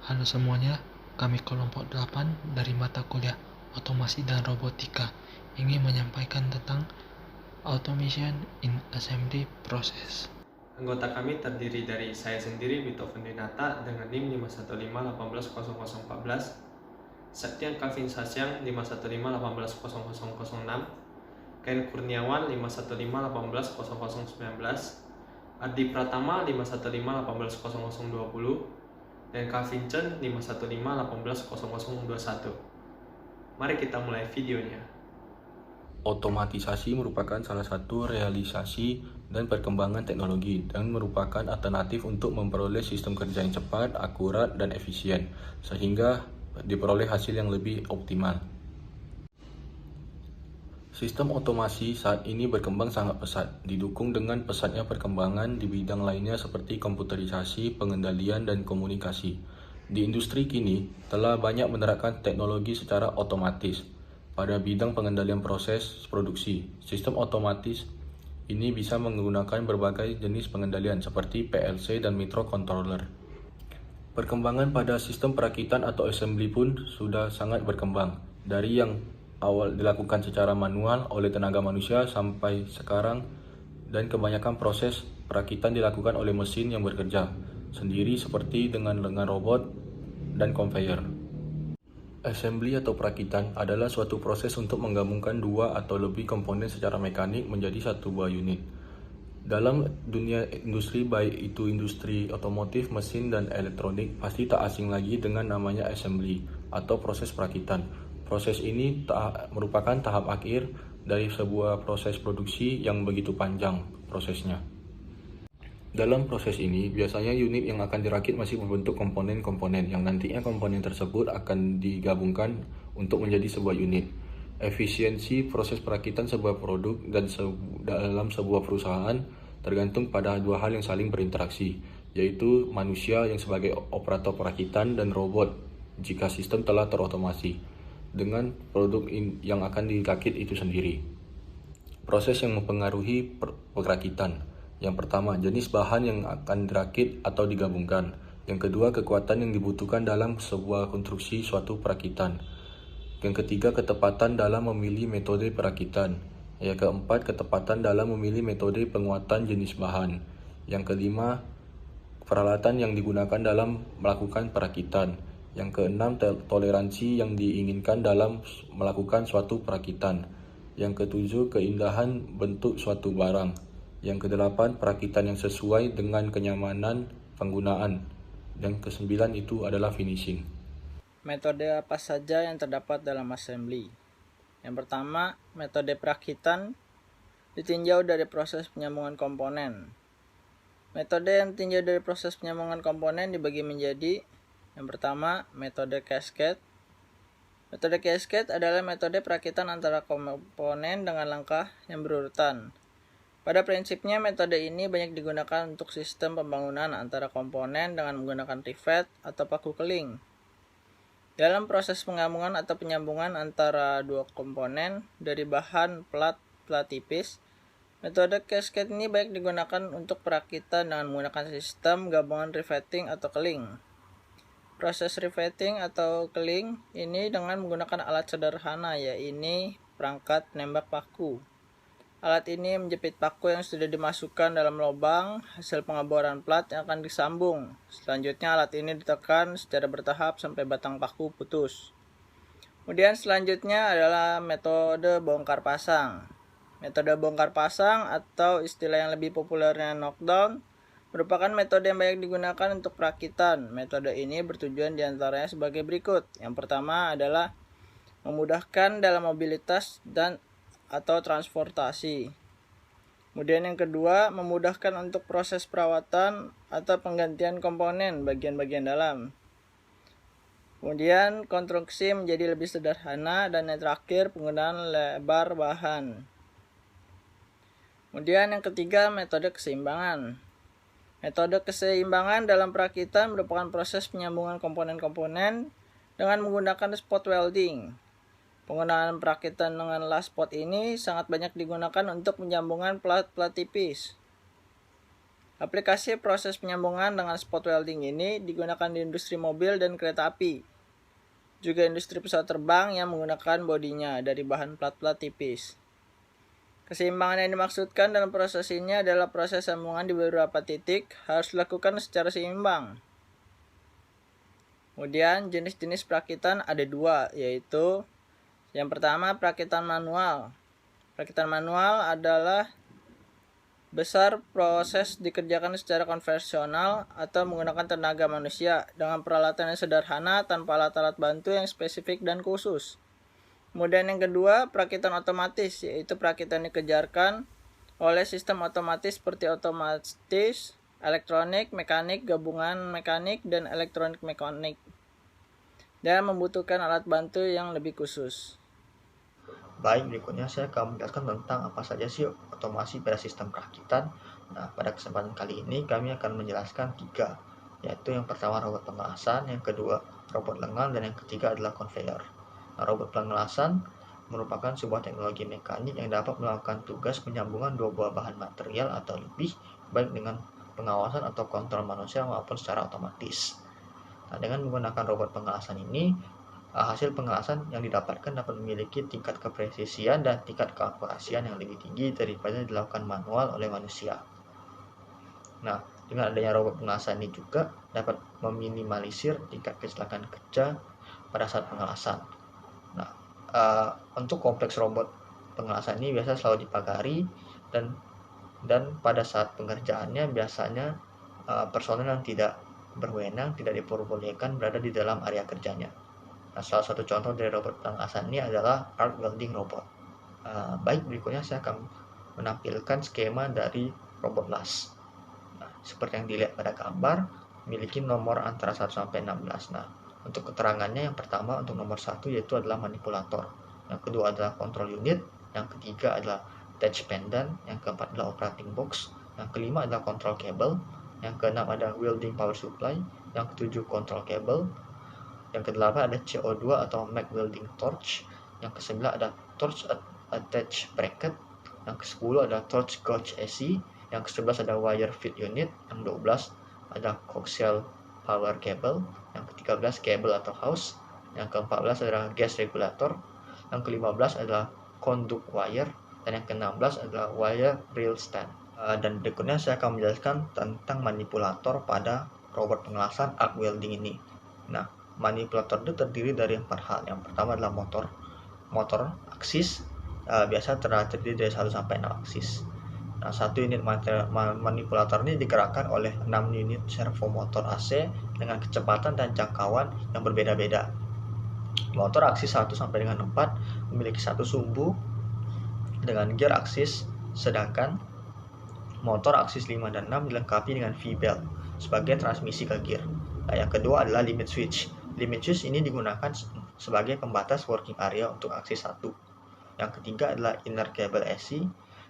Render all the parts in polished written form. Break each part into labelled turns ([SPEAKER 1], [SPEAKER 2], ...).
[SPEAKER 1] Halo semuanya, kami kelompok 8 dari mata kuliah Otomasi dan Robotika ingin menyampaikan tentang Automation in Assembly Process.
[SPEAKER 2] Anggota kami terdiri dari saya sendiri, Vito Fendinata, dengan NIM 515180014, Septian Calvin Sasyang 515180006, Ken Kurniawan 515180019, Ardi Pratama 515180020, dan Calvin Chen 515180021. Mari kita mulai videonya.
[SPEAKER 3] Otomatisasi merupakan salah satu realisasi dan perkembangan teknologi dan merupakan alternatif untuk memperoleh sistem kerja yang cepat, akurat, dan efisien, sehingga diperoleh hasil yang lebih optimal. Sistem otomasi saat ini berkembang sangat pesat, didukung dengan pesatnya perkembangan di bidang lainnya seperti komputerisasi, pengendalian, dan komunikasi. Di industri kini, telah banyak menerapkan teknologi secara otomatis. Pada bidang pengendalian proses produksi, sistem otomatis ini bisa menggunakan berbagai jenis pengendalian seperti PLC dan microcontroller. Perkembangan pada sistem perakitan atau assembly pun sudah sangat berkembang, dari yang awal dilakukan secara manual oleh tenaga manusia sampai sekarang, dan kebanyakan proses perakitan dilakukan oleh mesin yang bekerja sendiri seperti dengan robot dan conveyor. Assembly atau perakitan adalah suatu proses untuk menggabungkan dua atau lebih komponen secara mekanik menjadi satu buah unit. Dalam dunia industri, baik itu industri otomotif, mesin, dan elektronik, pasti tak asing lagi dengan namanya assembly atau proses perakitan. Proses ini merupakan tahap akhir dari sebuah proses produksi yang begitu panjang prosesnya. Dalam proses ini, biasanya unit yang akan dirakit masih membentuk komponen-komponen yang nantinya komponen tersebut akan digabungkan untuk menjadi sebuah unit. Efisiensi proses perakitan sebuah produk dan dalam sebuah perusahaan tergantung pada dua hal yang saling berinteraksi, yaitu manusia yang sebagai operator perakitan dan robot jika sistem telah terotomasi dengan produk yang akan dirakit itu sendiri. Proses yang mempengaruhi perakitan. Yang pertama, jenis bahan yang akan dirakit atau digabungkan. Yang kedua, kekuatan yang dibutuhkan dalam sebuah konstruksi suatu perakitan. Yang ketiga, ketepatan dalam memilih metode perakitan. Yang keempat, ketepatan dalam memilih metode penguatan jenis bahan. Yang kelima, peralatan yang digunakan dalam melakukan perakitan. Yang keenam, toleransi yang diinginkan dalam melakukan suatu perakitan. Yang ketujuh, keindahan bentuk suatu barang. Yang kedelapan, perakitan yang sesuai dengan kenyamanan penggunaan. Yang kesembilan itu adalah finishing.
[SPEAKER 4] Metode apa saja yang terdapat dalam assembly? Yang pertama, metode perakitan ditinjau dari proses penyambungan komponen. Metode yang ditinjau dari proses penyambungan komponen dibagi menjadi: yang pertama, metode cascade. Metode cascade adalah metode perakitan antara komponen dengan langkah yang berurutan. Pada prinsipnya, metode ini banyak digunakan untuk sistem pembangunan antara komponen dengan menggunakan rivet atau paku keling. Dalam proses penggabungan atau penyambungan antara dua komponen dari bahan plat tipis, metode cascade ini banyak digunakan untuk perakitan dengan menggunakan sistem gabungan riveting atau keling. Proses riveting atau keling ini dengan menggunakan alat sederhana, yaitu perangkat penembak paku. Alat ini menjepit paku yang sudah dimasukkan dalam lubang hasil pengeboran plat yang akan disambung. Selanjutnya alat ini ditekan secara bertahap sampai batang paku putus. Kemudian selanjutnya adalah metode bongkar pasang. Metode bongkar pasang atau istilah yang lebih populernya knockdown merupakan metode yang banyak digunakan untuk perakitan. Metode ini bertujuan diantaranya sebagai berikut. Yang pertama adalah memudahkan dalam mobilitas dan atau transportasi. Kemudian yang kedua, memudahkan untuk proses perawatan atau penggantian komponen bagian-bagian dalam. Kemudian konstruksi menjadi lebih sederhana, dan yang terakhir penggunaan lebar bahan. Kemudian yang ketiga, metode keseimbangan. Metode keseimbangan dalam perakitan merupakan proses penyambungan komponen-komponen dengan menggunakan spot welding. Penggunaan perakitan dengan las spot ini sangat banyak digunakan untuk penyambungan plat tipis. Aplikasi proses penyambungan dengan spot welding ini digunakan di industri mobil dan kereta api. Juga industri pesawat terbang yang menggunakan bodinya dari bahan plat-plat tipis. Keseimbangan yang dimaksudkan dalam proses ini adalah proses sambungan di beberapa titik harus dilakukan secara seimbang. Kemudian jenis-jenis perakitan ada dua, yaitu yang pertama perakitan manual. Perakitan manual adalah besar proses dikerjakan secara konvensional atau menggunakan tenaga manusia dengan peralatan yang sederhana tanpa alat-alat bantu yang spesifik dan khusus. Kemudian yang kedua, perakitan otomatis, yaitu perakitan dikerjakan oleh sistem otomatis seperti otomatis, elektronik, mekanik, gabungan mekanik, dan elektronik mekanik, dan membutuhkan alat bantu yang lebih khusus.
[SPEAKER 5] Baik, berikutnya saya akan menjelaskan tentang apa saja sih otomasi pada sistem perakitan. Nah, pada kesempatan kali ini kami akan menjelaskan 3, yaitu yang pertama robot pengelasan, yang kedua robot lengan, dan yang ketiga adalah conveyor. Nah, robot pengelasan merupakan sebuah teknologi mekanik yang dapat melakukan tugas penyambungan dua buah bahan material atau lebih, baik dengan pengawasan atau kontrol manusia maupun secara otomatis. Nah, dengan menggunakan robot pengelasan ini, hasil pengelasan yang didapatkan dapat memiliki tingkat kepresisian dan tingkat keakurasian yang lebih tinggi daripada dilakukan manual oleh manusia. Nah, dengan adanya robot pengelasan ini juga dapat meminimalisir tingkat kecelakaan kerja pada saat pengelasan. Nah, untuk kompleks robot pengelasan ini biasa selalu dipagari dan pada saat pengerjaannya biasanya personel yang tidak berwenang tidak diperbolehkan berada di dalam area kerjanya. Nah, salah satu contoh dari robot pengelasan ini adalah arc welding robot. Baik, berikutnya saya akan menampilkan skema dari robot las. Nah, seperti yang dilihat pada gambar, memiliki nomor antara 1 sampai 16. Nah, untuk keterangannya yang pertama untuk nomor 1 yaitu adalah manipulator. Yang kedua adalah control unit, yang ketiga adalah attach pendant, yang keempat adalah operating box, yang kelima adalah control cable, yang keenam ada welding power supply, yang ketujuh control cable, yang kedelapan ada CO2 atau mag welding torch, yang kesembilan ada torch attach bracket, yang ke-10 ada torch gauge AC, yang ke-11 ada wire feed unit, yang 12 ada coaxial power cable, yang ke-13 cable atau house, yang ke-14 adalah gas regulator, yang ke-15 adalah conduct wire, dan yang ke-16 adalah wire reel stand. Dan berikutnya saya akan menjelaskan tentang manipulator pada robot pengelasan arc welding ini. Nah, manipulator itu terdiri dari 4 hal. Yang pertama adalah motor aksis, biasa terdiri dari 1 sampai 6 aksis. Nah, satu unit manipulator ini digerakkan oleh 6 unit servo motor AC dengan kecepatan dan jangkauan yang berbeda-beda. Motor aksis 1 sampai dengan 4 memiliki satu sumbu dengan gear aksis, sedangkan motor aksis 5 dan 6 dilengkapi dengan V-belt sebagai transmisi ke gear. Nah, yang kedua adalah limit switch. Limit switch ini digunakan sebagai pembatas working area untuk aksis 1. Yang ketiga adalah inner cable AC.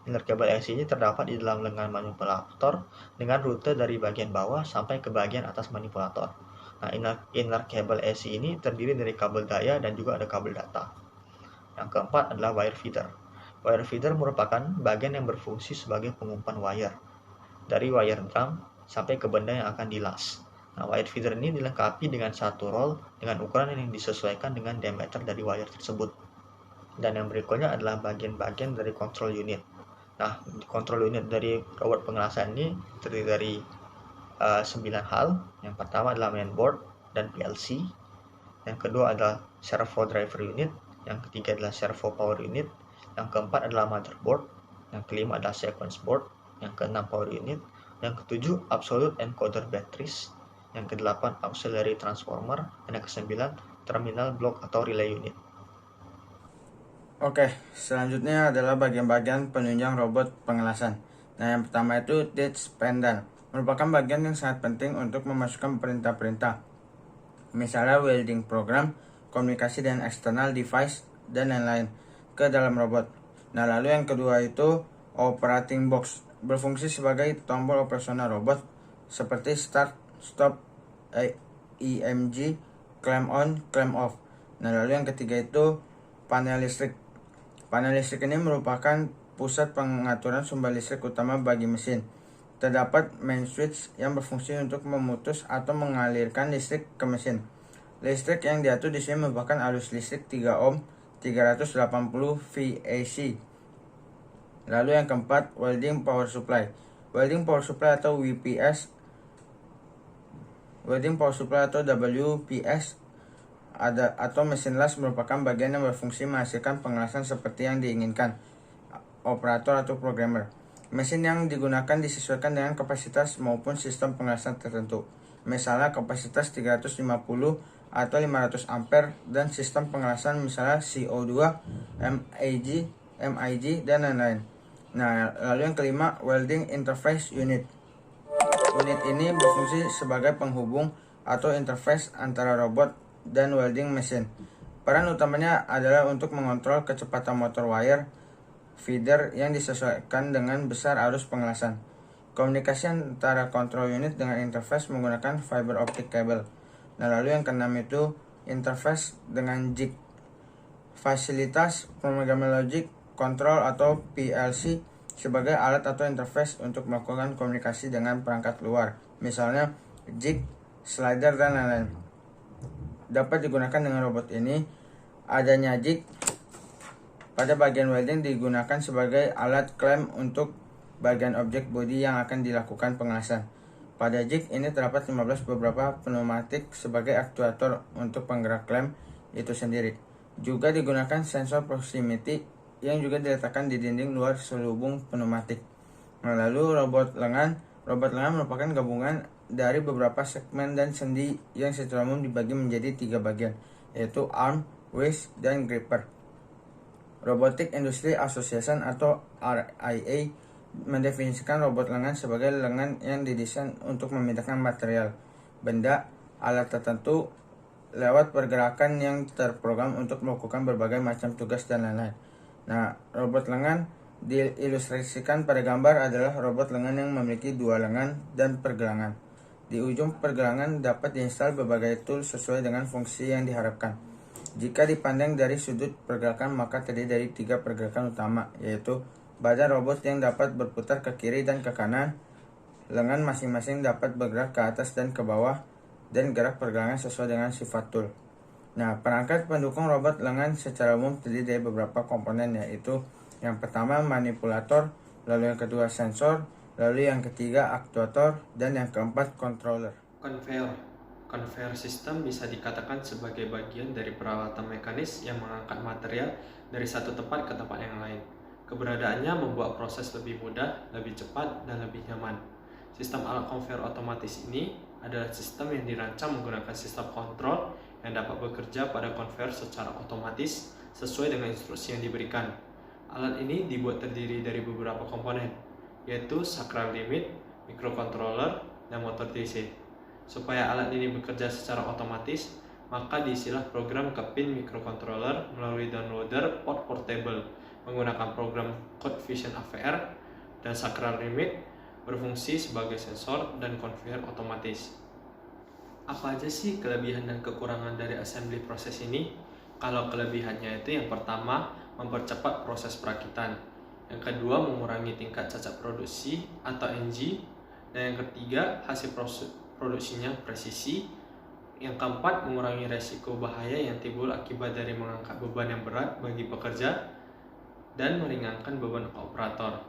[SPEAKER 5] Inner cable AC ini terdapat di dalam lengan manipulator dengan rute dari bagian bawah sampai ke bagian atas manipulator. Nah, inner cable AC ini terdiri dari kabel daya dan juga ada kabel data. Yang keempat adalah wire feeder. Wire feeder merupakan bagian yang berfungsi sebagai pengumpan wire dari wire drum sampai ke benda yang akan dilas. Nah, wire feeder ini dilengkapi dengan satu roll dengan ukuran yang disesuaikan dengan diameter dari wire tersebut. Dan yang berikutnya adalah bagian-bagian dari control unit. Nah, control unit dari robot pengelasan ini terdiri dari 9 hal. Yang pertama adalah mainboard dan PLC. Yang kedua adalah servo driver unit. Yang ketiga adalah servo power unit. Yang keempat adalah motherboard. Yang kelima adalah sequence board. Yang keenam power unit. Yang ketujuh absolute encoder batteries. Yang kedelapan auxiliary transformer. Dan yang kesembilan terminal block atau relay unit.
[SPEAKER 4] Oke, selanjutnya adalah bagian-bagian penunjang robot pengelasan. Nah, yang pertama itu attach pendant. Merupakan bagian yang sangat penting untuk memasukkan perintah-perintah. Misalnya welding program, komunikasi dengan external device, dan lain-lain ke dalam robot. Nah, lalu yang kedua itu operating box. Berfungsi sebagai tombol operasional robot seperti start, stop, EMG, clamp on, clamp off. Nah, lalu yang ketiga itu panel listrik. Panel listrik ini merupakan pusat pengaturan sumber listrik utama bagi mesin. Terdapat main switch yang berfungsi untuk memutus atau mengalirkan listrik ke mesin. Listrik yang diatur di sini merupakan arus listrik 3 ohm 380 VAC. Lalu yang keempat, welding power supply. Welding power supply atau WPS WPS atau mesin las merupakan bagian yang berfungsi menghasilkan pengelasan seperti yang diinginkan operator atau programmer. Mesin yang digunakan disesuaikan dengan kapasitas maupun sistem pengelasan tertentu. Misalnya kapasitas 350 atau 500 ampere dan sistem pengelasan misalnya CO2, MIG, dan lain-lain. Nah, lalu yang kelima, welding interface unit. Unit ini berfungsi sebagai penghubung atau interface antara robot dan welding mesin. Peran utamanya adalah untuk mengontrol kecepatan motor wire feeder yang disesuaikan dengan besar arus pengelasan. Komunikasi antara control unit dengan interface menggunakan fiber optic cable. Nah, lalu yang keenam itu interface dengan jig. Fasilitas programmable logic control atau PLC sebagai alat atau interface untuk melakukan komunikasi dengan perangkat luar, misalnya jig, slider, dan lain-lain. Dapat digunakan dengan robot ini. Adanya jig pada bagian welding digunakan sebagai alat klem untuk bagian objek bodi yang akan dilakukan pengelasan. Pada jig ini terdapat 15 beberapa pneumatik sebagai aktuator untuk penggerak klem itu sendiri. Juga digunakan sensor proximity yang juga diletakkan di dinding luar selubung pneumatik. Nah, lalu robot lengan merupakan gabungan dari beberapa segmen dan sendi yang secara umum dibagi menjadi 3 bagian, yaitu arm, waist, dan gripper. Robotic Industry Association atau RIA mendefinisikan robot lengan sebagai lengan yang didesain untuk memindahkan material, benda, alat tertentu lewat pergerakan yang terprogram untuk melakukan berbagai macam tugas dan lain-lain. Nah, robot lengan diilustrasikan pada gambar adalah robot lengan yang memiliki 2 lengan dan pergelangan. Di ujung pergelangan dapat diinstal berbagai tool sesuai dengan fungsi yang diharapkan. Jika dipandang dari sudut pergerakan, maka terdiri dari 3 pergerakan utama, yaitu badan robot yang dapat berputar ke kiri dan ke kanan, lengan masing-masing dapat bergerak ke atas dan ke bawah, dan gerak pergelangan sesuai dengan sifat tool. Nah, perangkat pendukung robot lengan secara umum terdiri dari beberapa komponen, yaitu yang pertama manipulator, lalu yang kedua sensor, lalu yang ketiga aktuator, dan yang keempat controller.
[SPEAKER 2] Conveyor system bisa dikatakan sebagai bagian dari peralatan mekanis yang mengangkat material dari satu tempat ke tempat yang lain. Keberadaannya membuat proses lebih mudah, lebih cepat, dan lebih nyaman. Sistem alat conveyor otomatis ini adalah sistem yang dirancang menggunakan sistem kontrol yang dapat bekerja pada conveyor secara otomatis sesuai dengan instruksi yang diberikan. Alat ini dibuat terdiri dari beberapa komponen, yaitu sakral limit, microcontroller, dan motor DC. Supaya alat ini bekerja secara otomatis, maka diisilah program ke pin microcontroller melalui downloader port portable menggunakan program Code Vision AVR, dan sakral limit berfungsi sebagai sensor dan conveyor otomatis. Apa aja sih kelebihan dan kekurangan dari assembly proses ini? Kalau kelebihannya itu yang pertama, mempercepat proses perakitan. Yang kedua, mengurangi tingkat cacat produksi atau NG. Dan yang ketiga, hasil produksinya presisi. Yang keempat, mengurangi resiko bahaya yang timbul akibat dari mengangkat beban yang berat bagi pekerja dan meringankan beban operator.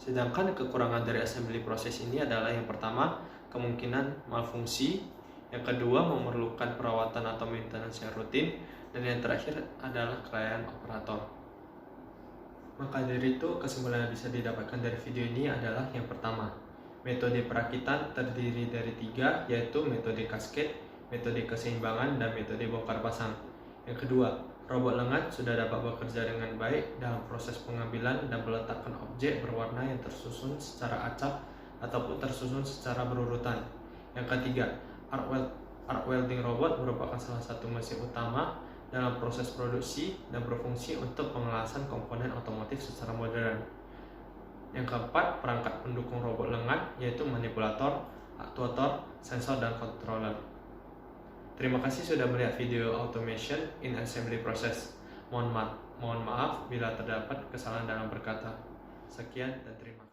[SPEAKER 2] Sedangkan kekurangan dari assembly proses ini adalah yang pertama, kemungkinan malfungsi, yang kedua, memerlukan perawatan atau maintenance yang rutin, dan yang terakhir adalah kelalaian operator. Maka dari itu, kesimpulan yang bisa didapatkan dari video ini adalah yang pertama, metode perakitan terdiri dari 3, yaitu metode kasket, metode keseimbangan, dan metode bongkar pasang. Yang kedua, robot lengan sudah dapat bekerja dengan baik dalam proses pengambilan dan peletakan objek berwarna yang tersusun secara acak ataupun tersusun secara berurutan. Yang ketiga, arc welding robot merupakan salah satu mesin utama dalam proses produksi dan berfungsi untuk pengelasan komponen otomotif secara modern. Yang keempat, perangkat pendukung robot lengan yaitu manipulator, aktuator, sensor, dan controller. Terima kasih sudah melihat video automation in assembly process. Mohon maaf bila terdapat kesalahan dalam berkata. Sekian dan terima kasih.